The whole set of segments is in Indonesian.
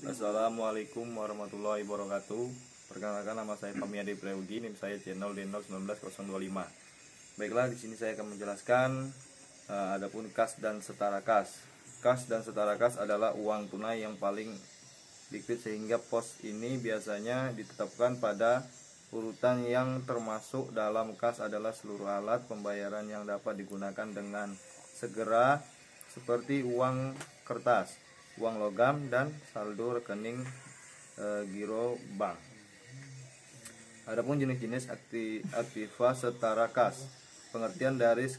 Assalamualaikum warahmatullahi wabarakatuh. Perkenalkan, nama saya Pamiyadi Preudi, NIM saya C0D0190025. Baiklah, di sini saya akan menjelaskan adapun kas dan setara kas. Kas dan setara kas adalah uang tunai yang paling liquid, sehingga pos ini biasanya ditetapkan pada urutan yang termasuk dalam kas adalah seluruh alat pembayaran yang dapat digunakan dengan segera, seperti uang kertas, uang logam, dan saldo rekening giro bank. Adapun jenis-jenis aktiva setara kas. Pengertian dari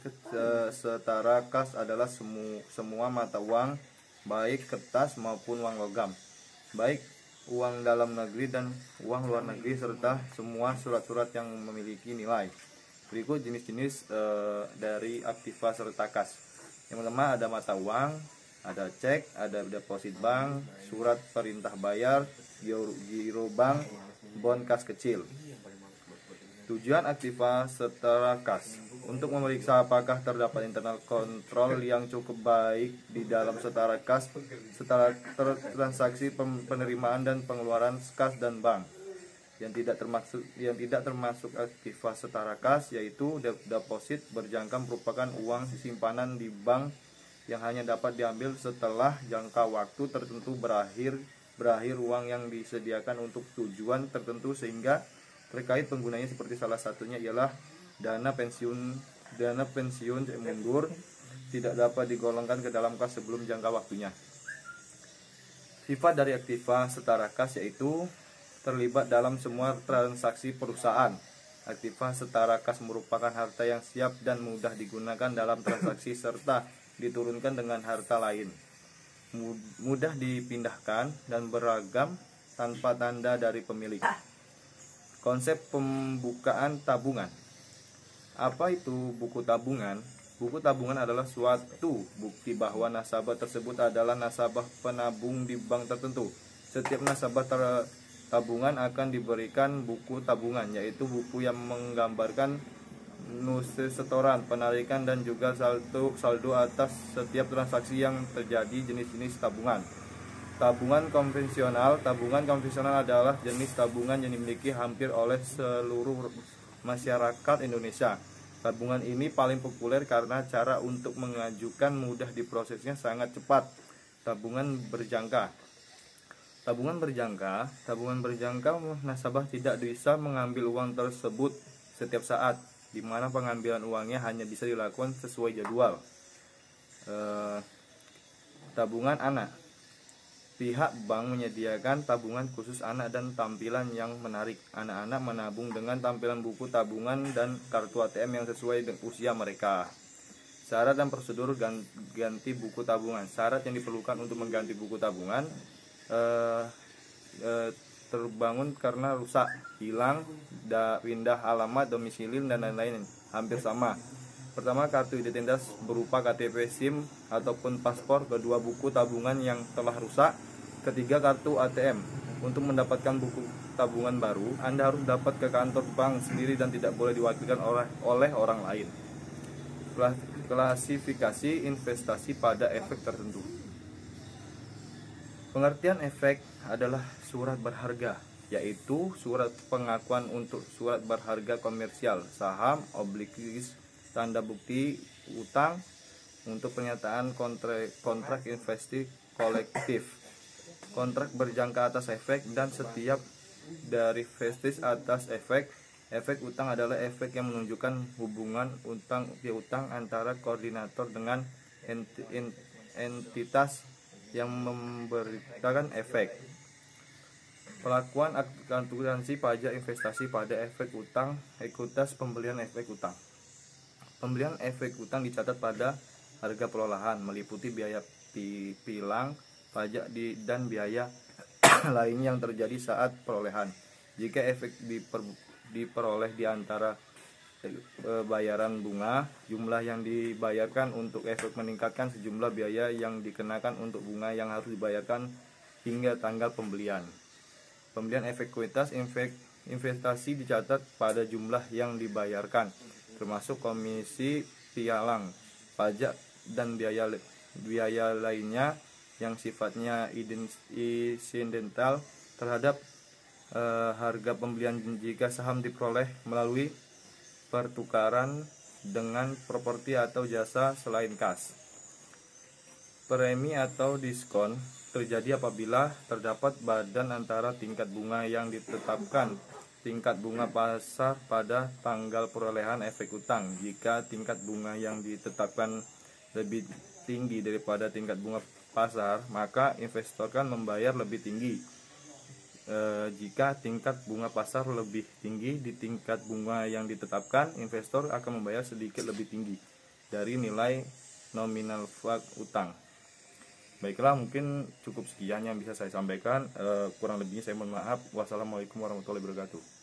setara kas adalah semua mata uang, baik kertas maupun uang logam, baik uang dalam negeri dan uang luar negeri, serta semua surat-surat yang memiliki nilai. Berikut jenis-jenis dari aktiva serta kas. Yang pertama ada mata uang, ada cek, ada deposit bank, surat perintah bayar, giro bank, bond kas kecil. Tujuan aktiva setara kas: untuk memeriksa apakah terdapat internal kontrol yang cukup baik di dalam setara kas, setara transaksi penerimaan dan pengeluaran kas dan bank. Yang tidak termasuk aktiva setara kas yaitu deposit berjangka, merupakan uang simpanan di bank yang hanya dapat diambil setelah jangka waktu tertentu berakhir uang yang disediakan untuk tujuan tertentu, sehingga terkait penggunanya, seperti salah satunya ialah dana pensiun mundur tidak dapat digolongkan ke dalam kas sebelum jangka waktunya. Sifat dari aktiva setara kas yaitu terlibat dalam semua transaksi perusahaan. Aktiva setara kas merupakan harta yang siap dan mudah digunakan dalam transaksi serta diturunkan dengan harta lain, mudah dipindahkan dan beragam tanpa tanda dari pemilik. Konsep pembukaan tabungan. Apa itu buku tabungan? Buku tabungan adalah suatu bukti bahwa nasabah tersebut adalah nasabah penabung di bank tertentu. Setiap nasabah tabungan akan diberikan buku tabungan, yaitu buku yang menggambarkan setoran, penarikan, dan juga saldo atas setiap transaksi yang terjadi. Jenis-jenis tabungan. Tabungan konvensional. Tabungan konvensional adalah jenis tabungan yang dimiliki hampir oleh seluruh masyarakat Indonesia. Tabungan ini paling populer karena cara untuk mengajukan mudah, diprosesnya sangat cepat. Tabungan berjangka. Tabungan berjangka, nasabah tidak bisa mengambil uang tersebut setiap saat, di mana pengambilan uangnya hanya bisa dilakukan sesuai jadwal. Tabungan anak. Pihak bank menyediakan tabungan khusus anak dan tampilan yang menarik. Anak-anak menabung dengan tampilan buku tabungan dan kartu ATM yang sesuai dengan usia mereka. Syarat dan prosedur ganti buku tabungan. Syarat yang diperlukan untuk mengganti buku tabungan: terbangun karena rusak, hilang, pindah alamat, domisili, dan lain-lain hampir sama. Pertama, kartu identitas berupa KTP, SIM, ataupun paspor. Kedua, buku tabungan yang telah rusak. Ketiga, kartu ATM. Untuk mendapatkan buku tabungan baru, Anda harus dapat ke kantor bank sendiri dan tidak boleh diwakilkan oleh orang lain. Klasifikasi investasi pada efek tertentu. Pengertian efek adalah surat berharga, yaitu surat pengakuan untuk surat berharga komersial, saham, obligasi, tanda bukti utang untuk pernyataan kontrak investasi kolektif. Kontrak berjangka atas efek dan setiap derivatif atas efek. Efek utang adalah efek yang menunjukkan hubungan utang piutang antara koordinator dengan entitas yang memberikan efek. Pelakuan akuntansi pajak investasi pada efek utang. Ekuitas pembelian efek utang. Pembelian efek utang dicatat pada harga perolehan, meliputi biaya pilang, pajak dan biaya lain yang terjadi saat perolehan. Jika efek diperoleh di antara bayaran bunga, jumlah yang dibayarkan untuk efek meningkatkan sejumlah biaya yang dikenakan untuk bunga yang harus dibayarkan hingga tanggal pembelian. Pembelian efek ekuitas. Investasi dicatat pada jumlah yang dibayarkan, termasuk komisi pialang, pajak, dan biaya lainnya yang sifatnya insidental terhadap harga pembelian jika saham diperoleh melalui pertukaran dengan properti atau jasa selain kas. Premi atau diskon terjadi apabila terdapat badan antara tingkat bunga yang ditetapkan tingkat bunga pasar pada tanggal perolehan efek utang. Jika tingkat bunga yang ditetapkan lebih tinggi daripada tingkat bunga pasar, maka investor kan membayar lebih tinggi. Jika tingkat bunga pasar lebih tinggi di tingkat bunga yang ditetapkan, investor akan membayar sedikit lebih tinggi dari nilai nominal utang. Baiklah, mungkin cukup sekian yang bisa saya sampaikan. Kurang lebihnya saya mohon maaf. Wassalamualaikum warahmatullahi wabarakatuh.